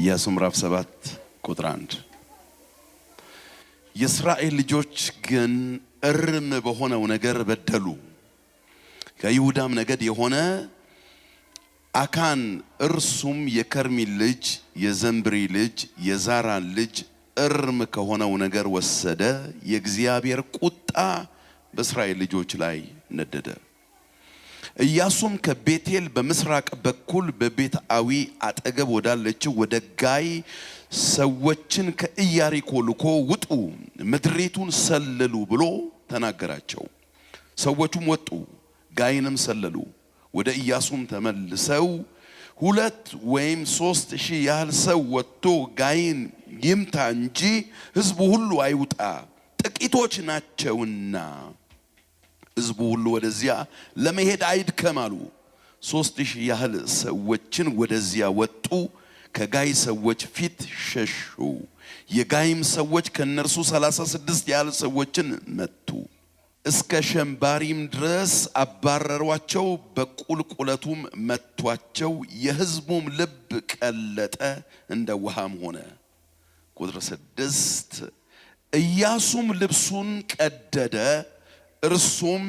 ኢያሱ ምዕራፍ 7 ቁጥር 1 የእስራኤል ልጆች ግን እርም በሆነው ነገር በደሉ። ከይሁዳም ነገድ የሆነ አካን እርሱም የከርሚ ልጅ የዘምብሪ ልጅ የዛራን ልጅ እርም ከሆነው ነገር ወሰደ። የእግዚአብሔር ቁጣ በእስራኤል ልጆች ላይ ነደደ። ኢያሱም ከቤቴል በምስራቅ በኩል በቤትአዊ አጠገብ ወዳለችው ወደ ጋይ ሰዎችን ከኢያሪኮ ልኮ ውጡ፣ ምድሪቱን ሰልሉ ብሎ ተናገራቸው። ሰዎቹም ወጡ፣ ጋይንም ሰለሉ። ወደ ኢያሱም ተመልሰው 2 ወይም 3 ሺህ ያህል ሰው ወጥቶ ጋይን ይምታ እንጂ ሕዝቡ ሁሉ አይውጣ፣ ጥቂቶች ናቸውና ሕዝቡ ሁሉ ወደዚያ ለመሄድ አይድከም አሉ። 3 ሺህ ያህል ሰዎችን ወደዚያ ወጡ፣ ከጋይ ሰዎች ፊት ሸሹ። የጋይም ሰዎች ከነርሱ 36 ያህል ሰዎችን መቱ፣ እስከ ሸምባሪም ድረስ አባረሯቸው፣ በቁልቁለቱም መቷቸው። የሕዝቡም ልብ ቀለጠ፣ እንደ ውሃም ሆነ። ቁጥር 6 ኢያሱም ልብሱን ቀደደ፣ እርሱም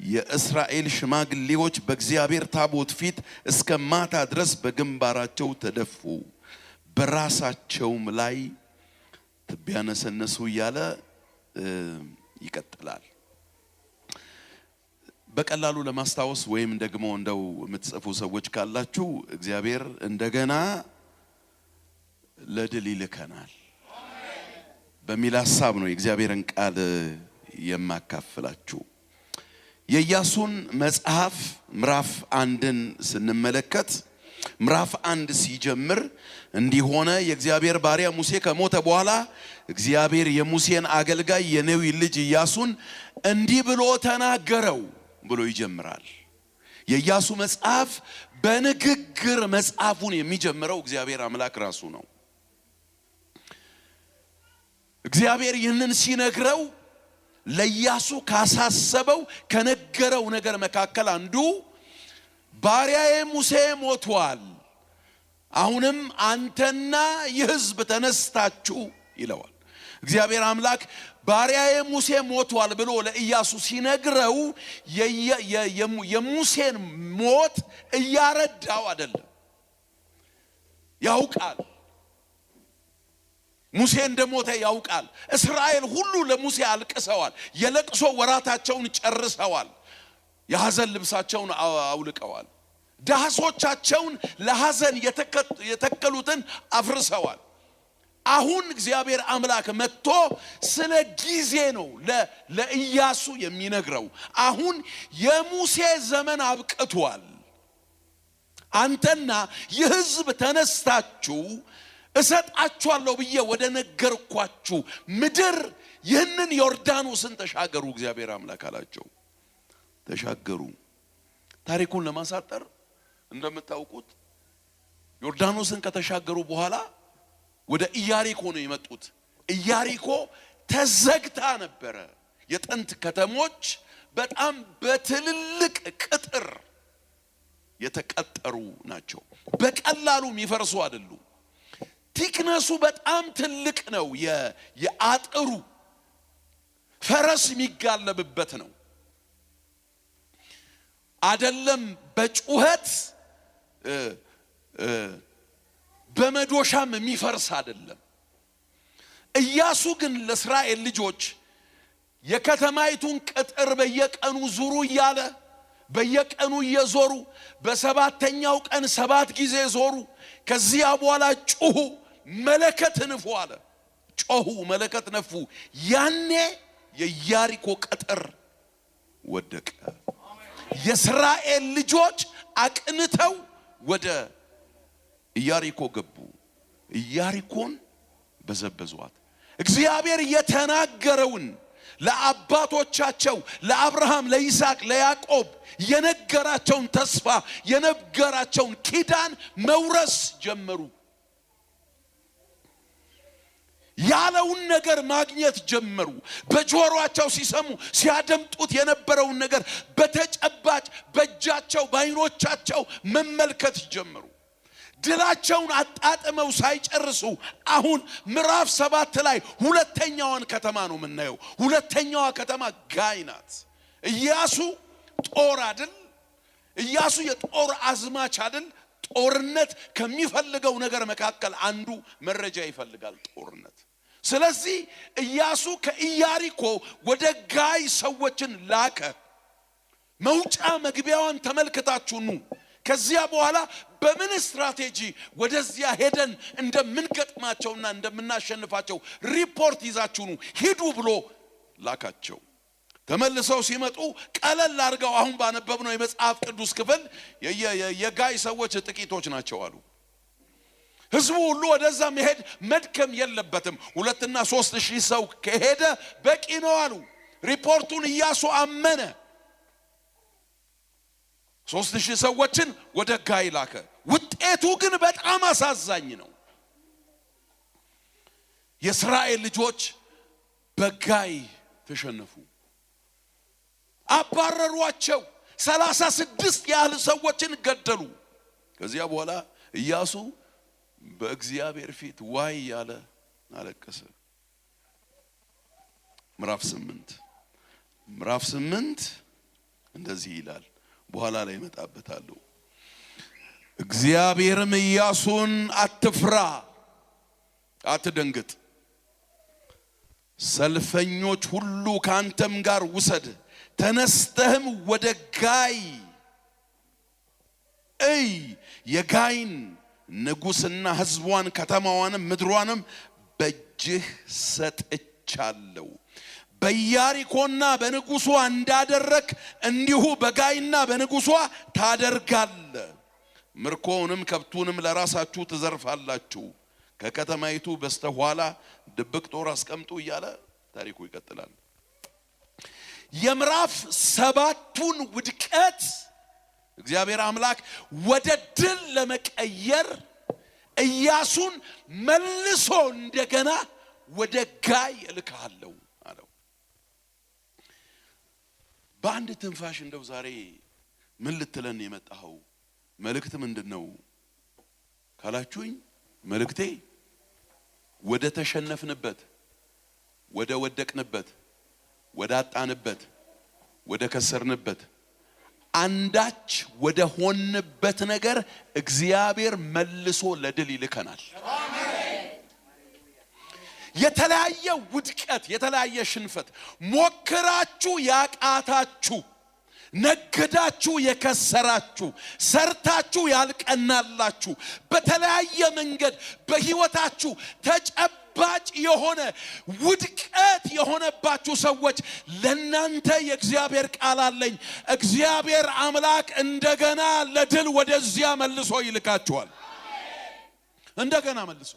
የእስራኤል ሽማግሌዎች በእግዚአብሔር ታቦት ፊት እስከ ማታ ድረስ በግንባራቸው ተደፉ፣ በራሳቸውም ላይ ትቢያ ነሰነሱ እያለ ይቀጥላል። በቀላሉ ለማስታወስ ወይም ደግሞ እንደው የምትጽፉ ሰዎች ካላችሁ እግዚአብሔር እንደገና ለድል ይልከናል በሚል ሐሳብ ነው የእግዚአብሔርን ቃል የማካፈላችሁ። የኢያሱን መጽሐፍ ምዕራፍ 1ን ስንመለከት ምዕራፍ 1 ሲጀምር እንዲሆነ የእግዚአብሔር ባሪያ ሙሴ ከሞተ በኋላ እግዚአብሔር የሙሴን አገልጋይ የነዌ ልጅ ኢያሱን እንዲህ ብሎ ተናገረው ብሎ ይጀምራል። የኢያሱ መጽሐፍ በንግግር መጽሐፉን የሚጀምረው እግዚአብሔር አምላክ ራሱ ነው። እግዚአብሔር ይህንን ሲነግረው ለኢያሱ ካሳሰበው ከነገረው ነገር መካከል አንዱ ባሪያዬ ሙሴ ሞቷል፣ አሁንም አንተና የሕዝብ ተነስታችሁ ይለዋል። እግዚአብሔር አምላክ ባሪያዬ ሙሴ ሞቷል ብሎ ለኢያሱ ሲነግረው የሙሴን ሞት እያረዳው አይደለም፣ ያውቃል። ሙሴ እንደሞተ ያውቃል። እስራኤል ሁሉ ለሙሴ አልቅሰዋል። የለቅሶ ወራታቸውን ጨርሰዋል። የሐዘን ልብሳቸውን አውልቀዋል። ዳሶቻቸውን ለሐዘን የተከሉትን አፍርሰዋል። አሁን እግዚአብሔር አምላክ መጥቶ ስለ ጊዜ ነው ለኢያሱ የሚነግረው። አሁን የሙሴ ዘመን አብቅቷል፣ አንተና የሕዝብ ተነስታችሁ እሰጣችኋለሁ ብዬ ወደ ነገርኳችሁ ምድር ይህንን ዮርዳኖስን ተሻገሩ። እግዚአብሔር አምላክ አላቸው፣ ተሻገሩ። ታሪኩን ለማሳጠር እንደምታውቁት ዮርዳኖስን ከተሻገሩ በኋላ ወደ ኢያሪኮ ነው የመጡት። ኢያሪኮ ተዘግታ ነበረ። የጥንት ከተሞች በጣም በትልልቅ ቅጥር የተቀጠሩ ናቸው። በቀላሉ የሚፈርሱ አይደሉም። ቲክነሱ በጣም ትልቅ ነው። የአጥሩ ፈረስ የሚጋለብበት ነው። አይደለም በጩኸት በመዶሻም የሚፈርስ አይደለም። ኢያሱ ግን ለእስራኤል ልጆች የከተማይቱን ቅጥር በየቀኑ ዙሩ እያለ በየቀኑ እየዞሩ በሰባተኛው ቀን 7 ጊዜ ዞሩ። ከዚያ በኋላ ጩሁ፣ መለከት ንፉ አለ። ጮሁ፣ መለከት ነፉ። ያኔ የኢያሪኮ ቅጥር ወደቀ። የእስራኤል ልጆች አቅንተው ወደ ኢያሪኮ ገቡ። ኢያሪኮን በዘበዟት። እግዚአብሔር የተናገረውን ለአባቶቻቸው ለአብርሃም፣ ለይስሐቅ፣ ለያዕቆብ የነገራቸውን ተስፋ የነገራቸውን ኪዳን መውረስ ጀመሩ። ያለውን ነገር ማግኘት ጀመሩ። በጆሮአቸው ሲሰሙ ሲያደምጡት የነበረውን ነገር በተጨባጭ በእጃቸው በአይኖቻቸው መመልከት ጀመሩ። ድላቸውን አጣጥመው ሳይጨርሱ አሁን ምዕራፍ 7 ላይ ሁለተኛዋን ከተማ ነው የምናየው። ሁለተኛዋ ከተማ ጋይ ናት። ኢያሱ ጦር አይደል? ኢያሱ የጦር አዝማች አይደል? ጦርነት ከሚፈልገው ነገር መካከል አንዱ መረጃ ይፈልጋል፣ ጦርነት። ስለዚህ ኢያሱ ከኢያሪኮ ወደ ጋይ ሰዎችን ላከ። መውጫ መግቢያዋን ተመልክታችሁ ኑ፣ ከዚያ በኋላ በምን ስትራቴጂ ወደዚያ ሄደን እንደምንገጥማቸውና እንደምናሸንፋቸው ሪፖርት ይዛችሁ ኑ ሂዱ ብሎ ላካቸው። ተመልሰው ሲመጡ ቀለል አድርገው አሁን ባነበብነው የመጽሐፍ ቅዱስ ክፍል የጋይ ሰዎች ጥቂቶች ናቸው አሉ። ህዝቡ ሁሉ ወደዛ መሄድ መድከም የለበትም፣ 2 እና 3 ሺህ ሰው ከሄደ በቂ ነው አሉ። ሪፖርቱን ኢያሱ አመነ። 3 ሺህ ሰዎችን ወደ ጋይ ላከ። ውጤቱ ግን በጣም አሳዛኝ ነው። የእስራኤል ልጆች በጋይ ተሸነፉ፣ አባረሯቸው። 36 ያህል ሰዎችን ገደሉ። ከዚያ በኋላ ኢያሱ በእግዚአብሔር ፊት ዋይ ያለ አለቀሰ። ምዕራፍ 8 እንደዚህ ይላል። በኋላ ላይ መጣበታለሁ። እግዚአብሔርም ኢያሱን አትፍራ፣ አትደንግጥ፣ ሰልፈኞች ሁሉ ካንተም ጋር ውሰድ፣ ተነስተህም ወደ ጋይ የጋይን ንጉስና ህዝቧን ከተማዋንም ምድሯንም በእጅህ ሰጥቻለሁ። በኢያሪኮና በንጉሷ እንዳደረክ እንዲሁ በጋይና በንጉሷ ታደርጋለህ። ምርኮውንም ከብቱንም ለራሳችሁ ትዘርፋላችሁ። ከከተማይቱ በስተኋላ ድብቅ ጦር አስቀምጡ እያለ ታሪኩ ይቀጥላል። የምዕራፍ 7ቱን ውድቀት እግዚአብሔር አምላክ ወደ ድል ለመቀየር ኢያሱን መልሶ እንደገና ወደ ጋይ እልካለሁ አለው። በአንድ ትንፋሽ እንደው ዛሬ ምን ልትለን የመጣኸው መልእክት ምንድነው ካላችሁኝ፣ መልእክቴ ወደ ተሸነፍንበት፣ ወደ ወደቅንበት፣ ወደ አጣንበት፣ ወደ ከሰርንበት አንዳች ወደ ሆንበት ነገር እግዚአብሔር መልሶ ለድል ይልከናል። የተለያየ ውድቀት፣ የተለያየ ሽንፈት ሞክራችሁ ያቃታችሁ፣ ነግዳችሁ የከሰራችሁ፣ ሰርታችሁ ያልቀናላችሁ፣ በተለያየ መንገድ በህይወታችሁ ተጨባጭ የሆነ ውድቀት የሆነባችሁ ሰዎች ለናንተ የእግዚአብሔር ቃል አለኝ። እግዚአብሔር አምላክ እንደገና ለድል ወደዚያ መልሶ ይልካችኋል። እንደገና መልሶ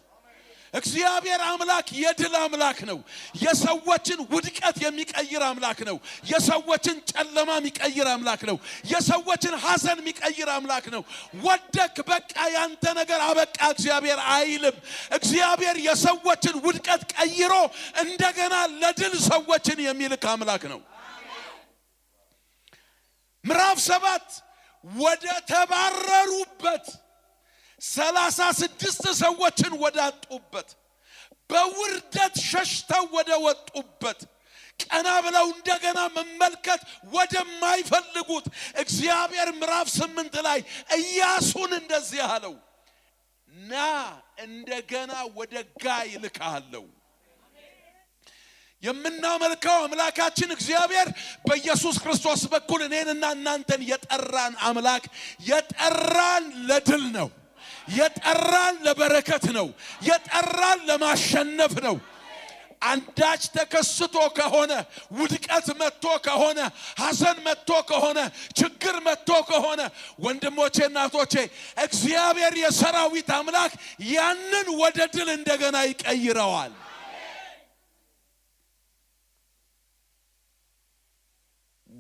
እግዚአብሔር አምላክ የድል አምላክ ነው። የሰዎችን ውድቀት የሚቀይር አምላክ ነው። የሰዎችን ጨለማ የሚቀይር አምላክ ነው። የሰዎችን ሐዘን የሚቀይር አምላክ ነው። ወደክ በቃ ያንተ ነገር አበቃ እግዚአብሔር አይልም። እግዚአብሔር የሰዎችን ውድቀት ቀይሮ እንደገና ለድል ሰዎችን የሚልክ አምላክ ነው። ምዕራፍ 7 ወደ ተባረሩበት 36 ሰዎችን ወዳጡበት፣ በውርደት ሸሽተው ወደ ወጡበት፣ ቀና ብለው እንደገና መመልከት ወደማይፈልጉት እግዚአብሔር ምዕራፍ 8 ላይ ኢያሱን እንደዚህ አለው፣ ና እንደገና ወደ ጋይ ልካለሁ። የምናመልከው አምላካችን እግዚአብሔር በኢየሱስ ክርስቶስ በኩል እኔንና እናንተን የጠራን አምላክ የጠራን ለድል ነው። የጠራን ለበረከት ነው። የጠራን ለማሸነፍ ነው። አንዳች ተከስቶ ከሆነ፣ ውድቀት መጥቶ ከሆነ፣ ሐዘን መጥቶ ከሆነ፣ ችግር መጥቶ ከሆነ ወንድሞቼ እናቶቼ እግዚአብሔር የሰራዊት አምላክ ያንን ወደ ድል እንደገና ይቀይረዋል።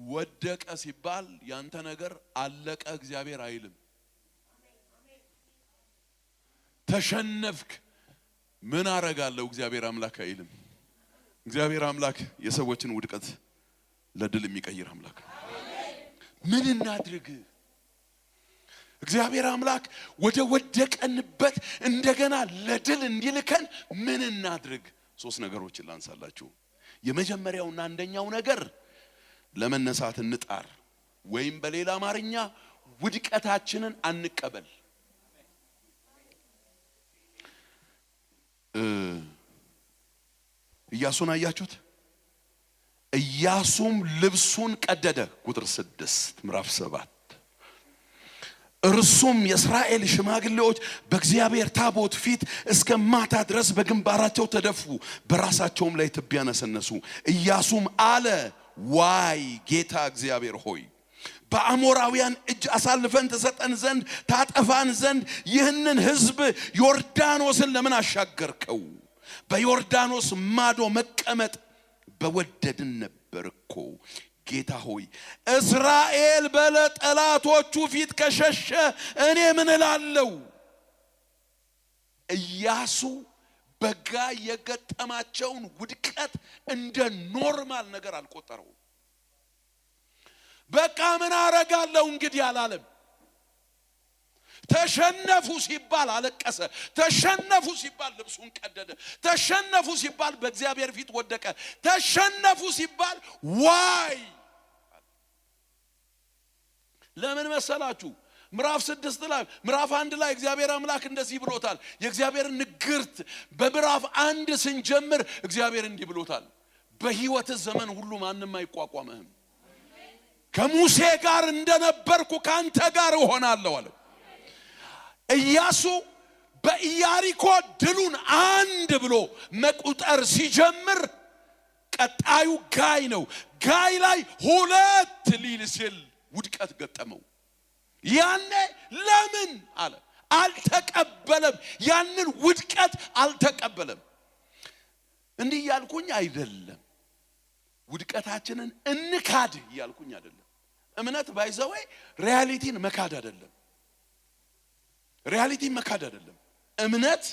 ወደቀ ሲባል ያንተ ነገር አለቀ እግዚአብሔር አይልም። ተሸነፍክ ምን አረጋለሁ እግዚአብሔር አምላክ አይልም። እግዚአብሔር አምላክ የሰዎችን ውድቀት ለድል የሚቀይር አምላክ ነው። ምን እናድርግ? እግዚአብሔር አምላክ ወደ ወደቀንበት እንደገና ለድል እንዲልከን ምን እናድርግ? ሶስት ነገሮችን ላንሳላችሁ። የመጀመሪያውና አንደኛው ነገር ለመነሳት እንጣር፣ ወይም በሌላ አማርኛ ውድቀታችንን አንቀበል። ኢያሱን አያችሁት? ኢያሱም ልብሱን ቀደደ። ቁጥር 6 ምዕራፍ 7 እርሱም የእስራኤል ሽማግሌዎች በእግዚአብሔር ታቦት ፊት እስከ ማታ ድረስ በግንባራቸው ተደፉ፣ በራሳቸውም ላይ ትቢያ ነሰነሱ። ኢያሱም አለ፣ ዋይ ጌታ እግዚአብሔር ሆይ በአሞራውያን እጅ አሳልፈን ተሰጠን ዘንድ ታጠፋን ዘንድ ይህንን ሕዝብ ዮርዳኖስን ለምን አሻገርከው? በዮርዳኖስ ማዶ መቀመጥ በወደድን ነበር እኮ። ጌታ ሆይ እስራኤል በጠላቶቹ ፊት ከሸሸ እኔ ምን እላለሁ? ኢያሱ በጋይ የገጠማቸውን ውድቀት እንደ ኖርማል ነገር አልቆጠረው። በቃ ምን አረጋለሁ እንግዲህ አላለም። ተሸነፉ ሲባል አለቀሰ። ተሸነፉ ሲባል ልብሱን ቀደደ። ተሸነፉ ሲባል በእግዚአብሔር ፊት ወደቀ። ተሸነፉ ሲባል ዋይ ለምን መሰላችሁ? ምዕራፍ 6 ላይ ምዕራፍ 1 ላይ እግዚአብሔር አምላክ እንደዚህ ብሎታል። የእግዚአብሔር ንግርት በምዕራፍ 1 ስንጀምር እግዚአብሔር እንዲህ ብሎታል፣ በሕይወት ዘመን ሁሉ ማንም አይቋቋምህም፣ ከሙሴ ጋር እንደነበርኩ ካንተ ጋር እሆናለሁ አለ። ኢያሱ በኢያሪኮ ድሉን 1 ብሎ መቁጠር ሲጀምር ቀጣዩ ጋይ ነው። ጋይ ላይ 2 ሊል ሲል ውድቀት ገጠመው። ያኔ ለምን አለ? አልተቀበለም። ያንን ውድቀት አልተቀበለም። እንዲህ ያልኩኝ አይደለም፣ ውድቀታችንን እንካድ ያልኩኝ አይደለም። እምነት ባይዘው ሪያሊቲን መካድ አይደለም። ሪያሊቲን መካድ አይደለም። እምነት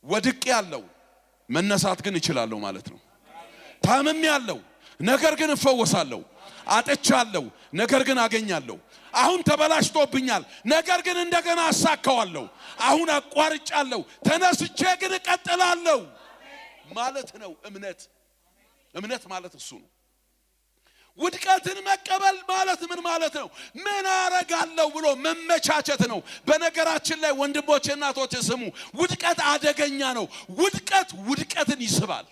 ወድቅ ያለው መነሳት ግን እችላለሁ ማለት ነው። ታምም ያለው ነገር ግን እፈወሳለሁ። አጥቻለሁ ነገር ግን አገኛለሁ። አሁን ተበላሽቶብኛል ነገር ግን እንደገና አሳካዋለሁ። አሁን አቋርጫለሁ ተነስቼ ግን እቀጥላለሁ ማለት ነው እምነት። እምነት ማለት እሱ ነው። ውድቀትን መቀበል ማለት ምን ማለት ነው? ምን አረጋለሁ ብሎ መመቻቸት ነው። በነገራችን ላይ ወንድሞቼ እናቶቼ ስሙ፣ ውድቀት አደገኛ ነው። ውድቀትን ይስባል።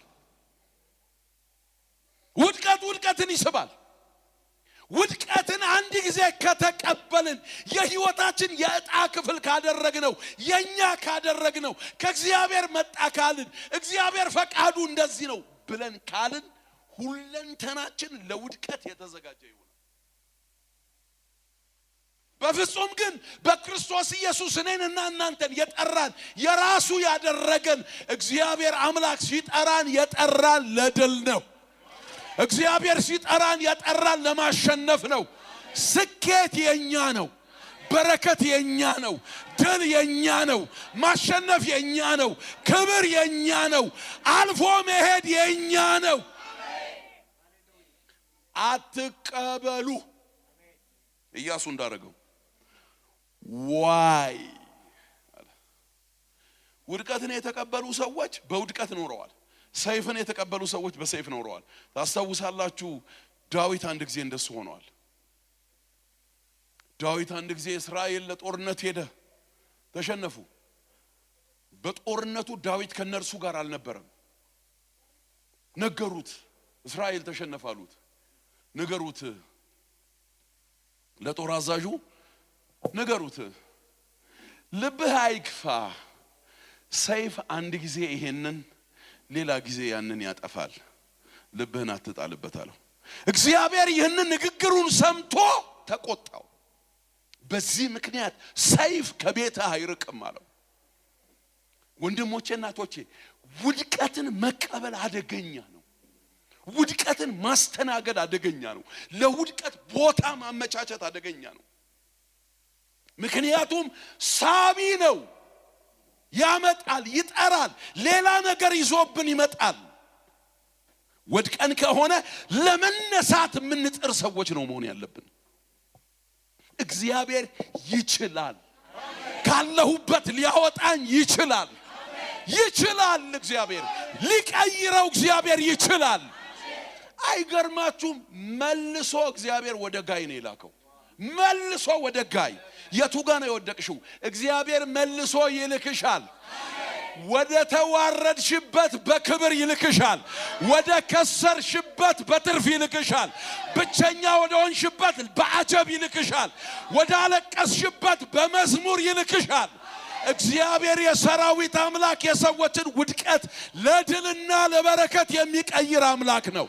ውድቀትን ይስባል። ውድቀትን አንድ ጊዜ ከተቀበልን የሕይወታችን የዕጣ ክፍል ካደረግነው የኛ ካደረግነው ከእግዚአብሔር መጣ ካልን እግዚአብሔር ፈቃዱ እንደዚህ ነው ብለን ካልን ሁለንተናችን ለውድቀት የተዘጋጀ ይሆናል። በፍጹም ግን በክርስቶስ ኢየሱስ እኔንና እናንተን የጠራን የራሱ ያደረገን እግዚአብሔር አምላክ ሲጠራን የጠራን ለድል ነው። እግዚአብሔር ሲጠራን የጠራን ለማሸነፍ ነው። ስኬት የኛ ነው። በረከት የኛ ነው። ድል የኛ ነው። ማሸነፍ የኛ ነው። ክብር የኛ ነው። አልፎ መሄድ የኛ ነው። አትቀበሉ። ኢያሱ እንዳረገው ዋይ ውድቀትን የተቀበሉ ሰዎች በውድቀት ኖረዋል። ሰይፍን የተቀበሉ ሰዎች በሰይፍ ኖረዋል። ታስታውሳላችሁ፣ ዳዊት አንድ ጊዜ እንደሱ ሆኗል። ዳዊት አንድ ጊዜ እስራኤል ለጦርነት ሄደ፣ ተሸነፉ። በጦርነቱ ዳዊት ከነርሱ ጋር አልነበረም። ነገሩት፣ እስራኤል ተሸነፋሉት። ነገሩት፣ ለጦር አዛዡ ነገሩት፣ ልብህ አይክፋ፣ ሰይፍ አንድ ጊዜ ይሄንን ሌላ ጊዜ ያንን ያጠፋል፣ ልብህን አትጣልበት አለው። እግዚአብሔር ይህንን ንግግሩን ሰምቶ ተቆጣው። በዚህ ምክንያት ሰይፍ ከቤትህ አይርቅም አለው። ወንድሞቼ እናቶቼ፣ ውድቀትን መቀበል አደገኛ ነው። ውድቀትን ማስተናገድ አደገኛ ነው። ለውድቀት ቦታ ማመቻቸት አደገኛ ነው። ምክንያቱም ሳቢ ነው። ያመጣል፣ ይጠራል፣ ሌላ ነገር ይዞብን ይመጣል። ወድቀን ከሆነ ለመነሳት የምንጥር ሰዎች ነው መሆን ያለብን። እግዚአብሔር ይችላል። ካለሁበት ሊያወጣኝ ይችላል። ይችላል። እግዚአብሔር ሊቀይረው እግዚአብሔር ይችላል። አይገርማችሁም? መልሶ እግዚአብሔር ወደ ጋይ ነው የላከው። መልሶ ወደ ጋይ። የቱ ጋር ነው የወደቅሽው? እግዚአብሔር መልሶ ይልክሻል። ወደ ተዋረድሽበት በክብር ይልክሻል። ወደ ከሰርሽበት በትርፍ ይልክሻል። ብቸኛ ወደ ሆንሽበት በአጀብ ይልክሻል። ወደ አለቀስሽበት በመዝሙር ይልክሻል። እግዚአብሔር የሰራዊት አምላክ የሰዎችን ውድቀት ለድልና ለበረከት የሚቀይር አምላክ ነው።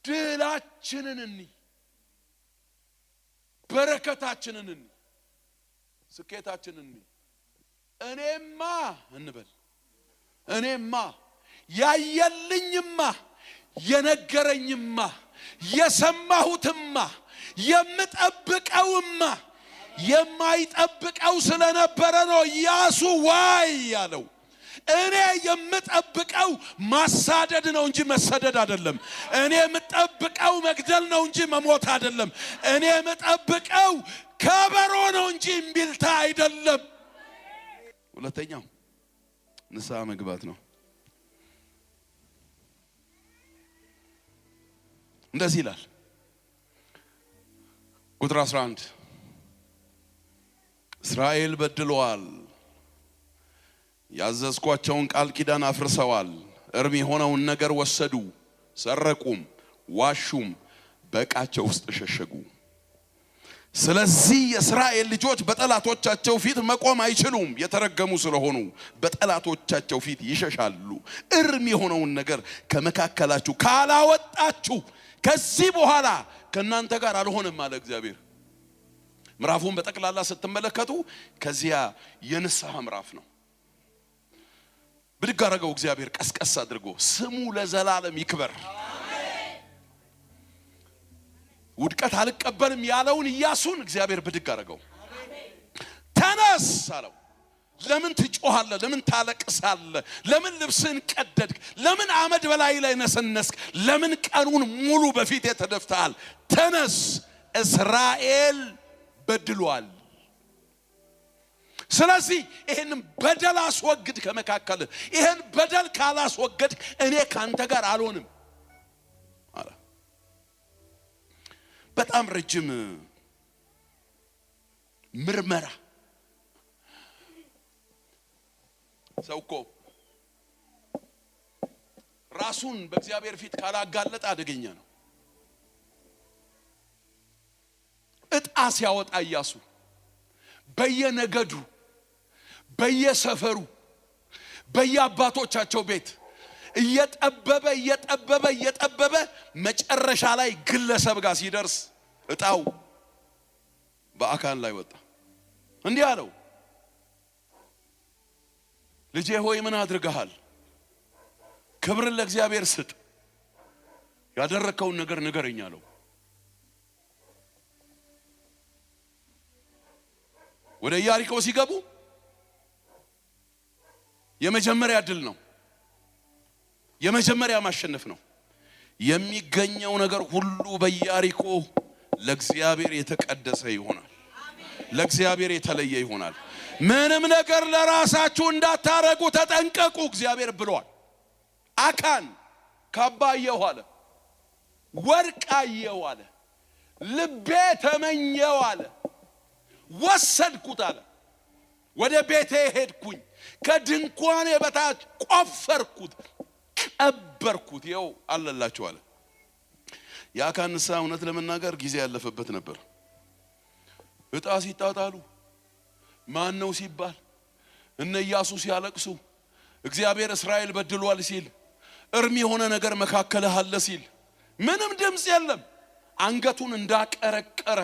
ድላችንን እንይ፣ በረከታችንን እንይ፣ ስኬታችንን እንይ። እኔማ እንበል። እኔማ ያየልኝማ የነገረኝማ የሰማሁትማ የምጠብቀውማ የማይጠብቀው ስለነበረ ነው ኢያሱ ዋይ ያለው። እኔ የምጠብቀው ማሳደድ ነው እንጂ መሰደድ አይደለም። እኔ የምጠብቀው መግደል ነው እንጂ መሞት አይደለም። እኔ የምጠብቀው ከበሮ ነው እንጂ እምቢልታ አይደለም። ሁለተኛው ንስሐ መግባት ነው። እንደዚህ ይላል ቁጥር 11 እስራኤል በድለዋል፣ ያዘዝኳቸውን ቃል ኪዳን አፍርሰዋል፣ እርም የሆነውን ነገር ወሰዱ፣ ሰረቁም፣ ዋሹም፣ በዕቃቸው ውስጥ ሸሸጉ። ስለዚህ የእስራኤል ልጆች በጠላቶቻቸው ፊት መቆም አይችሉም፣ የተረገሙ ስለሆኑ በጠላቶቻቸው ፊት ይሸሻሉ። እርም የሆነውን ነገር ከመካከላችሁ ካላወጣችሁ ከዚህ በኋላ ከናንተ ጋር አልሆንም አለ እግዚአብሔር። ምዕራፉን በጠቅላላ ስትመለከቱ ከዚያ የንስሐ ምዕራፍ ነው። ብድግ አደረገው እግዚአብሔር ቀስቀስ አድርጎ። ስሙ ለዘላለም ይክበር። ውድቀት አልቀበልም ያለውን ኢያሱን እግዚአብሔር ብድግ አደረገው። ተነስ አለው። ለምን ትጮሃለህ? ለምን ታለቅሳለህ? ለምን ልብስን ቀደድክ? ለምን አመድ በላይ ላይ ነሰነስክ? ለምን ቀኑን ሙሉ በፊት ተደፍተሃል? ተነስ፣ እስራኤል በድሏል። ስለዚህ ይሄንን በደል አስወግድ ከመካከል። ይሄን በደል ካላስወገድ እኔ ካንተ ጋር አልሆንም አለ። በጣም ረጅም ምርመራ። ሰው እኮ ራሱን በእግዚአብሔር ፊት ካላጋለጠ አደገኛ ነው። እጣ ሲያወጣ ኢያሱ በየነገዱ በየሰፈሩ በየአባቶቻቸው ቤት እየጠበበ መጨረሻ ላይ ግለሰብ ጋር ሲደርስ እጣው በአካን ላይ ወጣ። እንዲህ አለው፣ ልጄ ሆይ ምን አድርገሃል? ክብርን ለእግዚአብሔር ስጥ፣ ያደረከውን ነገር ንገረኝ አለው። ወደ ኢያሪኮ ሲገቡ የመጀመሪያ ድል ነው። የመጀመሪያ ማሸነፍ ነው። የሚገኘው ነገር ሁሉ በኢያሪኮ ለእግዚአብሔር የተቀደሰ ይሆናል። ለእግዚአብሔር የተለየ ይሆናል። ምንም ነገር ለራሳችሁ እንዳታረጉ ተጠንቀቁ እግዚአብሔር ብሏል። አካን ካባ አየሁ አለ፣ ወርቅ አየሁ አለ፣ ልቤ ተመኘው አለ፣ ወሰድኩት አለ። ወደ ቤቴ ሄድኩኝ፣ ከድንኳኔ በታች ቆፈርኩት፣ ቀበርኩት፣ ይኸው አለላችሁ አለ። የአካን ንስሐ እውነት ለመናገር ጊዜ ያለፈበት ነበር። እጣ ሲጣጣሉ ማን ነው ሲባል እነ ኢያሱ ሲያለቅሱ እግዚአብሔር እስራኤል በድሏል ሲል እርም የሆነ ነገር መካከልህ አለ ሲል ምንም ድምጽ የለም። አንገቱን እንዳቀረቀረ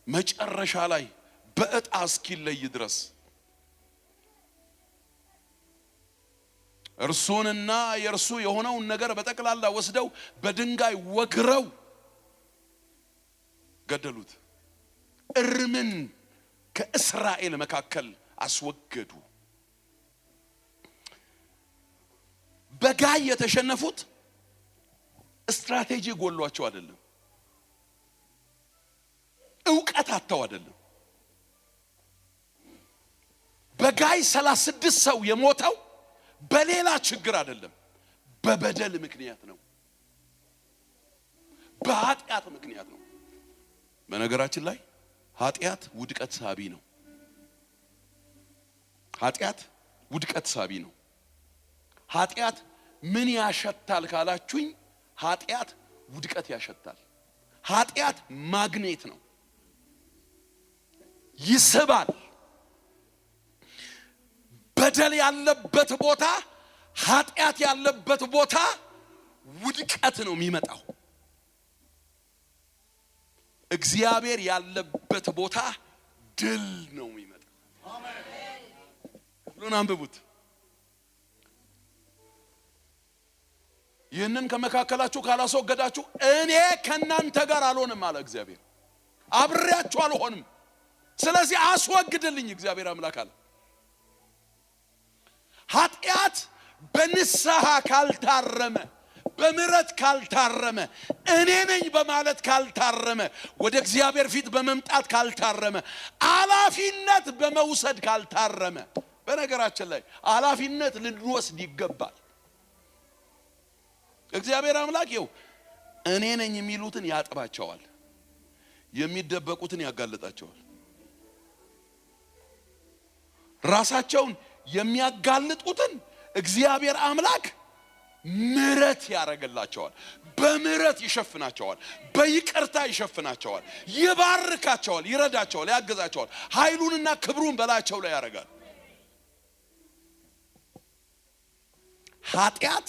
መጨረሻ ላይ በእጣ እስኪለይ ድረስ እርሱንና የእርሱ የሆነውን ነገር በጠቅላላ ወስደው በድንጋይ ወግረው ገደሉት። እርምን ከእስራኤል መካከል አስወገዱ። በጋይ የተሸነፉት ስትራቴጂ ጎሏቸው አይደለም። ዕውቀት አጥተው አይደለም። በጋይ 36 ሰው የሞተው በሌላ ችግር አይደለም፣ በበደል ምክንያት ነው፣ በኃጢአት ምክንያት ነው። በነገራችን ላይ ኃጢአት ውድቀት ሳቢ ነው። ኃጢአት ውድቀት ሳቢ ነው። ኃጢአት ምን ያሸታል ካላችሁኝ፣ ኃጢአት ውድቀት ያሸታል። ኃጢአት ማግኔት ነው፣ ይስባል። በደል ያለበት ቦታ፣ ኃጢአት ያለበት ቦታ ውድቀት ነው የሚመጣው። እግዚአብሔር ያለበት ቦታ ድል ነው የሚመጣው። ሁሉን አንብቡት። ይህንን ከመካከላችሁ ካላስወገዳችሁ እኔ ከናንተ ጋር አልሆንም አለ እግዚአብሔር። አብሬያችሁ አልሆንም። ስለዚህ አስወግድልኝ እግዚአብሔር አምላክ አለ። ኃጢአት በንስሐ ካልታረመ፣ በምህረት ካልታረመ፣ እኔ ነኝ በማለት ካልታረመ፣ ወደ እግዚአብሔር ፊት በመምጣት ካልታረመ፣ ኃላፊነት በመውሰድ ካልታረመ። በነገራችን ላይ ኃላፊነት ልንወስድ ይገባል። እግዚአብሔር አምላክ ይኸው እኔ ነኝ የሚሉትን ያጥባቸዋል፣ የሚደበቁትን ያጋልጣቸዋል። ራሳቸውን የሚያጋልጡትን እግዚአብሔር አምላክ ምህረት ያደርግላቸዋል፣ በምህረት ይሸፍናቸዋል፣ በይቅርታ ይሸፍናቸዋል፣ ይባርካቸዋል፣ ይረዳቸዋል፣ ያገዛቸዋል፣ ኃይሉንና ክብሩን በላያቸው ላይ ያደርጋል። ኃጢአት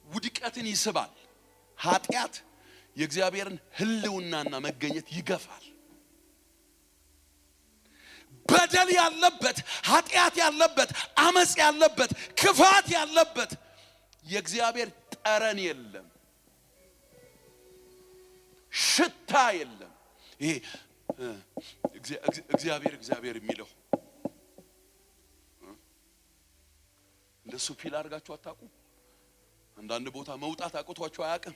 ውድቀትን ይስባል። ኃጢአት የእግዚአብሔርን ህልውናና መገኘት ይገፋል። በደል ያለበት፣ ኃጢአት ያለበት፣ አመጽ ያለበት፣ ክፋት ያለበት የእግዚአብሔር ጠረን የለም፣ ሽታ የለም። ይሄ እግዚአብሔር የሚለው እንደሱ ፊል አድርጋችሁ አታውቁም? አንዳንድ ቦታ መውጣት አቅቷችሁ አያውቅም?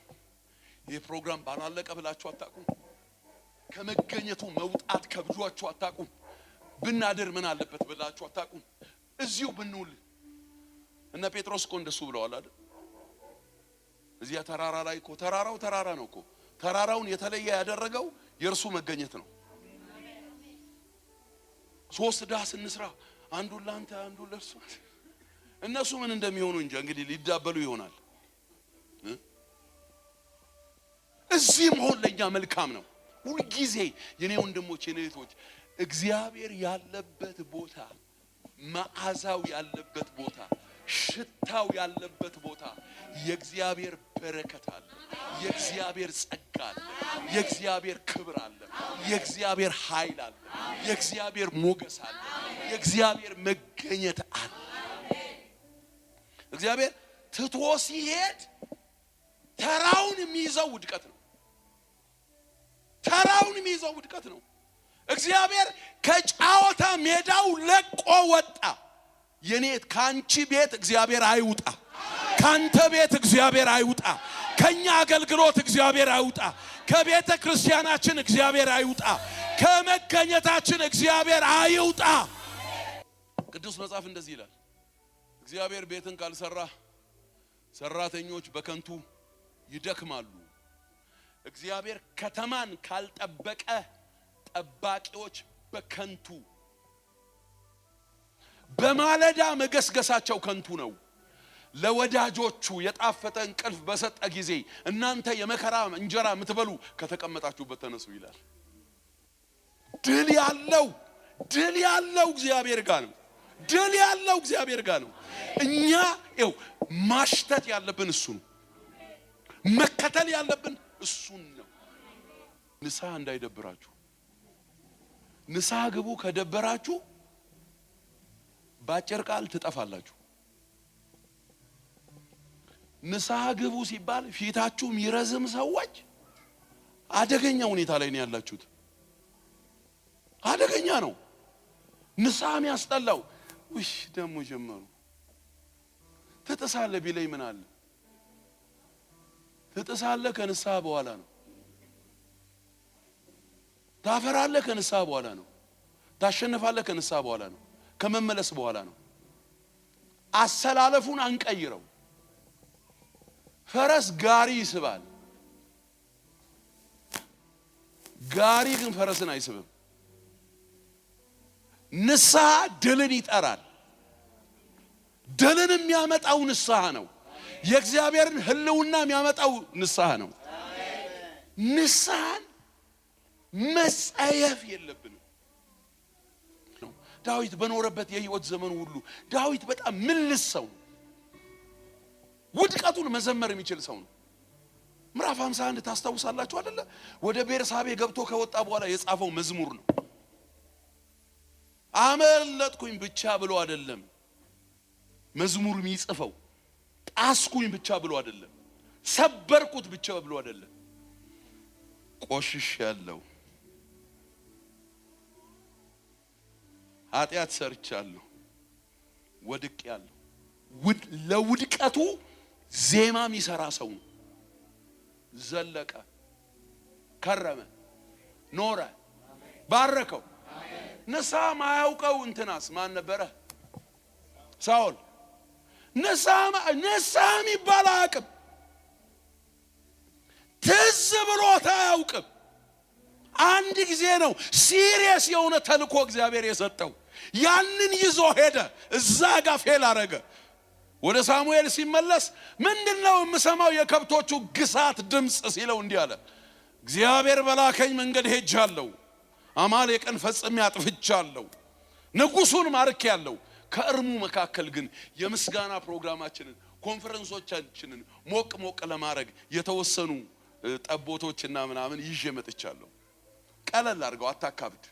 ይሄ ፕሮግራም ባላለቀ ብላችሁ አታውቁም? ከመገኘቱ መውጣት ከብዷችሁ አታውቁም? ብናድር ምን አለበት ብላችሁ አታውቁም? እዚሁ ብንውል እነ ጴጥሮስ እኮ እንደሱ ብለዋል አይደል? እዚያ ተራራ ላይ እኮ ተራራው ተራራ ነው እኮ። ተራራውን የተለየ ያደረገው የእርሱ መገኘት ነው። ሶስት ዳስ እንስራ፣ አንዱን ላንተ አንዱን ለእርሱ። እነሱ ምን እንደሚሆኑ እንጂ እንግዲህ ሊዳበሉ ይሆናል። እዚህ መሆን ለኛ መልካም ነው። ሁሉ ጊዜ የኔ ወንድሞች የኔ እህቶች እግዚአብሔር ያለበት ቦታ፣ መዓዛው ያለበት ቦታ፣ ሽታው ያለበት ቦታ የእግዚአብሔር በረከት አለ፣ የእግዚአብሔር ጸጋ አለ፣ የእግዚአብሔር ክብር አለ፣ የእግዚአብሔር ኃይል አለ፣ የእግዚአብሔር ሞገስ አለ፣ የእግዚአብሔር መገኘት አለ። እግዚአብሔር ትቶ ሲሄድ ተራውን የሚይዘው ውድቀት ነው። ተራውን የሚይዘው ውድቀት ነው። እግዚአብሔር ከጫወታ ሜዳው ለቆ ወጣ። የኔ ካንቺ ቤት እግዚአብሔር አይውጣ፣ ካንተ ቤት እግዚአብሔር አይውጣ፣ ከኛ አገልግሎት እግዚአብሔር አይውጣ፣ ከቤተ ክርስቲያናችን እግዚአብሔር አይውጣ፣ ከመገኘታችን እግዚአብሔር አይውጣ። ቅዱስ መጽሐፍ እንደዚህ ይላል፣ እግዚአብሔር ቤትን ካልሰራ ሰራተኞች በከንቱ ይደክማሉ። እግዚአብሔር ከተማን ካልጠበቀ ጠባቂዎች በከንቱ። በማለዳ መገስገሳቸው ከንቱ ነው። ለወዳጆቹ የጣፈጠ እንቅልፍ በሰጠ ጊዜ እናንተ የመከራ እንጀራ የምትበሉ ከተቀመጣችሁበት ተነሱ ይላል። ድል ያለው እግዚአብሔር ጋር ነው። ድል ያለው እግዚአብሔር ጋር ነው። እኛ ይኸው ማሽተት ያለብን እሱ ነው። መከተል ያለብን እሱን ነው። ንስሐ እንዳይደብራችሁ። ንስሐ ግቡ። ከደበራችሁ ባጭር ቃል ትጠፋላችሁ። ንስሐ ግቡ ሲባል ፊታችሁ የሚረዝም ሰዎች አደገኛ ሁኔታ ላይ ነው ያላችሁት። አደገኛ ነው። ንስሐ የሚያስጠላው ደሞ ጀመሩ። ትጥሳለህ ቢለኝ ምን አለ? ትጥሳለህ ከንስሐ በኋላ ነው። ታፈራለህ ከንስሐ በኋላ ነው። ታሸንፋለህ ከንስሐ በኋላ ነው። ከመመለስ በኋላ ነው። አሰላለፉን አንቀይረው። ፈረስ ጋሪ ይስባል፣ ጋሪ ግን ፈረስን አይስብም። ንስሐ ድልን ይጠራል። ድልን የሚያመጣው ንስሐ ነው። የእግዚአብሔርን ህልውና የሚያመጣው ንስሐ ነው። ንስሐን መጸየፍ የለብንም። ዳዊት በኖረበት የህይወት ዘመን ሁሉ ዳዊት በጣም ምልስ ሰው፣ ውድቀቱን መዘመር የሚችል ሰው ነው። ምዕራፍ 51 ታስታውሳላችሁ አይደለ? ወደ ቤርሳቤ ገብቶ ከወጣ በኋላ የጻፈው መዝሙር ነው። አመለጥኩኝ ብቻ ብሎ አይደለም መዝሙር የሚጽፈው። ጣስኩኝ ብቻ ብሎ አይደለም፣ ሰበርኩት ብቻ ብሎ አይደለም። ቆሽሻለሁ፣ ኃጢአት ሰርቻለሁ፣ ወድቄያለሁ። ለውድቀቱ ዜማ የሚሰራ ሰው ነው። ዘለቀ፣ ከረመ፣ ኖረ፣ ባረከው። ንስሐ ማያውቀው እንትናስ ማን ነበረ? ሳኦል። ንስሐ የሚባል አያውቅም። ትዝ ብሎት አያውቅም። አንድ ጊዜ ነው ሲሪየስ የሆነ ተልኮ እግዚአብሔር የሰጠው። ያንን ይዞ ሄደ። እዛ ጋር ፌል አረገ። ወደ ሳሙኤል ሲመለስ ምንድነው የምሰማው? የከብቶቹ ግሳት ድምጽ ሲለው እንዲህ አለ፣ እግዚአብሔር በላከኝ መንገድ ሄጃለሁ፣ አማሌቅን ፈጽሜ አጥፍቻለሁ፣ ንጉሱን ማርኬያለሁ። ከእርሙ መካከል ግን የምስጋና ፕሮግራማችንን ኮንፈረንሶቻችንን ሞቅ ለማድረግ የተወሰኑ ጠቦቶችና ምናምን ይዤ መጥቻለሁ። ቀለል አድርገው፣ አታካብድ፣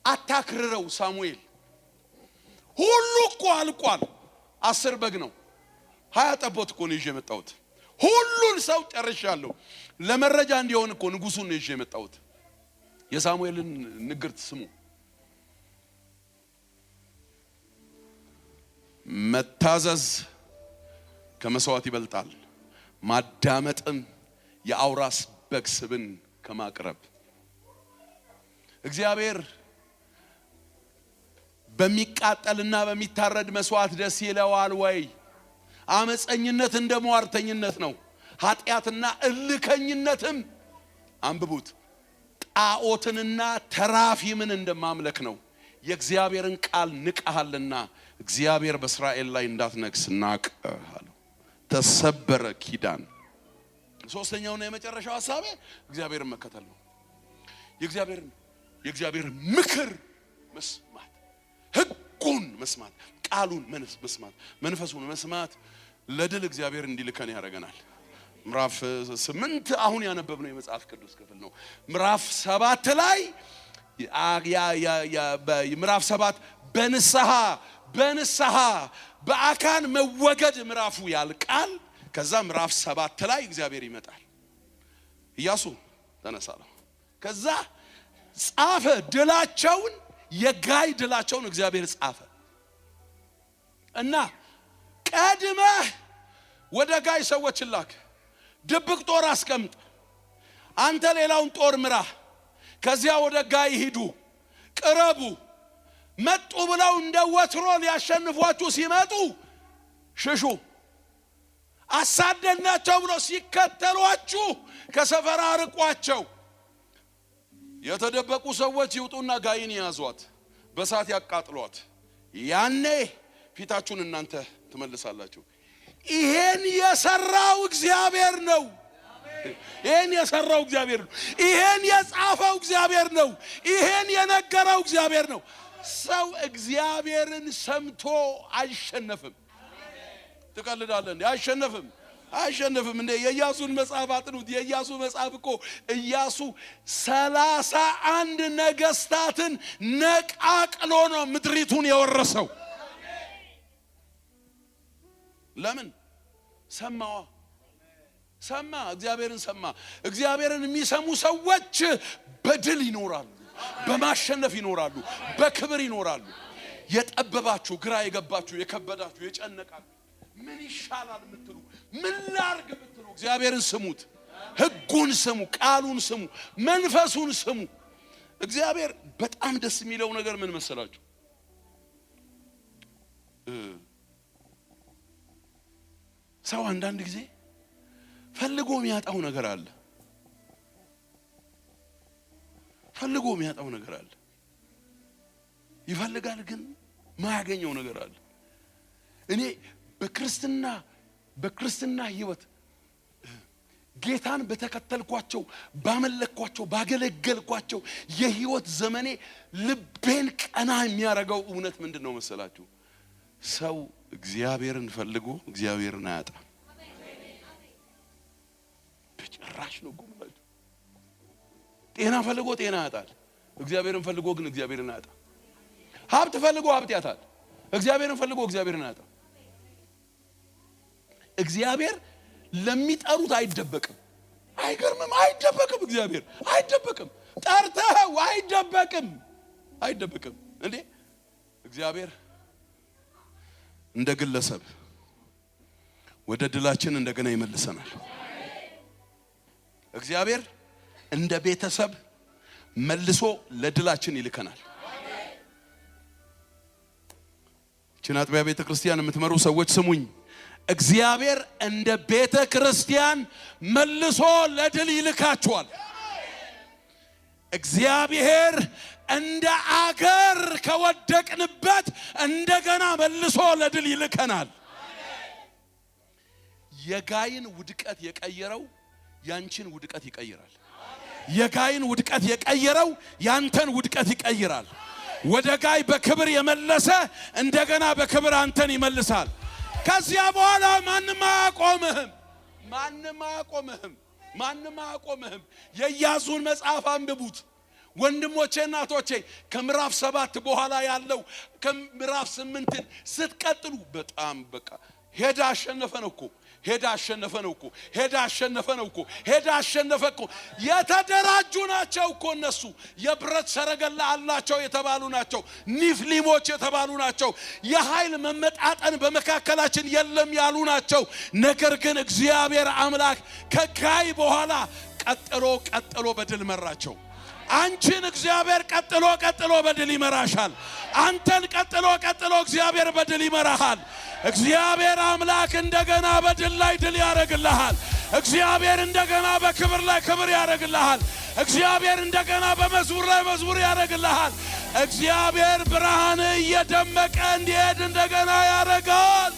አታክርረው። ሳሙኤል ሁሉ እኮ አልቋል። 10 በግ ነው፣ 20 ጠቦት እኮ ነው ይዤ መጣሁት። ሁሉን ሰው ጨርሻለሁ። ለመረጃ እንዲሆን እኮ ንጉሱን ነው ይዤ መጣሁት። የሳሙኤልን ንግርት ስሙ። መታዘዝ ከመስዋዕት ይበልጣል፣ ማዳመጥም የአውራስ በግ ስብን ከማቅረብ። እግዚአብሔር በሚቃጠልና በሚታረድ መስዋዕት ደስ ይለዋል ወይ? አመፀኝነት እንደ ሟርተኝነት ነው። ኃጢአትና እልከኝነትም አንብቡት ጣዖትንና ተራፊምን እንደማምለክ ነው። የእግዚአብሔርን ቃል ንቀሃልና እግዚአብሔር በእስራኤል ላይ እንዳትነግስ ናቀሃለሁ። ተሰበረ ኪዳን። ሶስተኛውና የመጨረሻው ሐሳቤ እግዚአብሔርን መከተል ነው። የእግዚአብሔርን ምክር መስማት፣ ሕጉን መስማት፣ ቃሉን መስማት፣ መንፈሱን መስማት ለድል እግዚአብሔር እንዲልከን ያደርገናል። ምዕራፍ 8 አሁን ያነበብነው የመጽሐፍ ቅዱስ ክፍል ነው። ምዕራፍ 7 ላይ ምዕራፍ 7 በንስሐ በአካን መወገድ ምዕራፉ ያልቃል። ከዛ ምዕራፍ 7 ላይ እግዚአብሔር ይመጣል። ኢያሱ ተነሳለሁ። ከዛ ጻፈ ድላቸውን፣ የጋይ ድላቸውን እግዚአብሔር ጻፈ እና ቀድመህ ወደ ጋይ ሰዎች ላክ፣ ድብቅ ጦር አስቀምጥ፣ አንተ ሌላውን ጦር ምራ፣ ከዚያ ወደ ጋይ ሂዱ፣ ቅረቡ። መጡ ብለው እንደ ወትሮ ሊያሸንፏችሁ ሲመጡ ሽሹ። አሳደናቸው ብለው ሲከተሏችሁ ከሰፈራ ርቋቸው። የተደበቁ ሰዎች ይውጡና ጋይን ያዟት፣ በሳት ያቃጥሏት። ያኔ ፊታችሁን እናንተ ትመልሳላችሁ። ይሄን የሰራው እግዚአብሔር ነው። ይሄን የሰራው እግዚአብሔር ነው። ይሄን የጻፈው እግዚአብሔር ነው። ይሄን የነገረው እግዚአብሔር ነው። ሰው እግዚአብሔርን ሰምቶ አይሸነፍም። ትቀልዳለህ እንዴ? አይሸነፍም እንዴ? የኢያሱን መጽሐፍ አጥኑት። የኢያሱ መጽሐፍ እኮ ኢያሱ 31 ነገስታትን ነቃቅሎ ነው ምድሪቱን የወረሰው። ለምን? ሰማ። እግዚአብሔርን ሰማ። እግዚአብሔርን የሚሰሙ ሰዎች በድል ይኖራሉ፣ በማሸነፍ ይኖራሉ፣ በክብር ይኖራሉ። የጠበባችሁ፣ ግራ የገባችሁ፣ የከበዳችሁ፣ የጨነቃችሁ ምን ይሻላል የምትሉ፣ ምን ላርግ የምትሉ እግዚአብሔርን ስሙት። ሕጉን ስሙ፣ ቃሉን ስሙ፣ መንፈሱን ስሙ። እግዚአብሔር በጣም ደስ የሚለው ነገር ምን መሰላችሁ? ሰው አንዳንድ ጊዜ ፈልጎ የሚያጣው ነገር አለ። ፈልጎ የሚያጣው ነገር አለ። ይፈልጋል ግን ማያገኘው ነገር አለ። እኔ በክርስትና ህይወት ጌታን በተከተልኳቸው ባመለክኳቸው ባገለገልኳቸው የህይወት ዘመኔ ልቤን ቀና የሚያረጋው እውነት ምንድነው መሰላችሁ? ሰው እግዚአብሔርን ፈልጎ እግዚአብሔርን አያጣም። በጭራሽ ነው ጉምላችሁ። ጤና ፈልጎ ጤና ያጣል። እግዚአብሔርን ፈልጎ ግን እግዚአብሔርን አያጣም። ሀብት ፈልጎ ሀብት ያጣል። እግዚአብሔርን ፈልጎ እግዚአብሔርን አያጣም። እግዚአብሔር ለሚጠሩት አይደበቅም። አይገርምም? አይደበቅም። እግዚአብሔር አይደበቅም። ጠርተው አይደበቅም እንዴ! እግዚአብሔር እንደ ግለሰብ ወደ ድላችን እንደገና ይመልሰናል። እግዚአብሔር እንደ ቤተሰብ መልሶ ለድላችን ይልከናል። እቺን አጥቢያ ቤተክርስቲያን የምትመሩ ሰዎች ስሙኝ። እግዚአብሔር እንደ ቤተ ክርስቲያን መልሶ ለድል ይልካችኋል። እግዚአብሔር እንደ አገር ከወደቅንበት እንደገና መልሶ ለድል ይልከናል። የጋይን ውድቀት የቀየረው ያንቺን ውድቀት ይቀይራል። የጋይን ውድቀት የቀየረው ያንተን ውድቀት ይቀይራል። ወደ ጋይ በክብር የመለሰ እንደገና በክብር አንተን ይመልሳል። ከዚያ በኋላ ማንም አያቆምህም። የኢያሱን መጽሐፍ አንብቡት ወንድሞቼ እናቶቼ። ከምዕራፍ 7 በኋላ ያለው ከምዕራፍ 8 ስትቀጥሉ በጣም በቃ ሄዳ አሸነፈ ነው እኮ። የተደራጁ ናቸው እኮ እነሱ። የብረት ሰረገላ አላቸው የተባሉ ናቸው። ኒፍሊሞች የተባሉ ናቸው። የኃይል መመጣጠን በመካከላችን የለም ያሉ ናቸው። ነገር ግን እግዚአብሔር አምላክ ከጋይ በኋላ ቀጥሎ በድል መራቸው። አንቺን እግዚአብሔር ቀጥሎ በድል ይመራሻል። አንተን ቀጥሎ እግዚአብሔር በድል ይመራሃል። እግዚአብሔር አምላክ እንደገና በድል ላይ ድል ያረግልሃል። እግዚአብሔር እንደገና በክብር ላይ ክብር ያረግልሃል። እግዚአብሔር እንደገና በመዝሙር ላይ መዝሙር ያረግልሃል። እግዚአብሔር ብርሃን እየደመቀ እንዲሄድ እንደገና ያረጋል።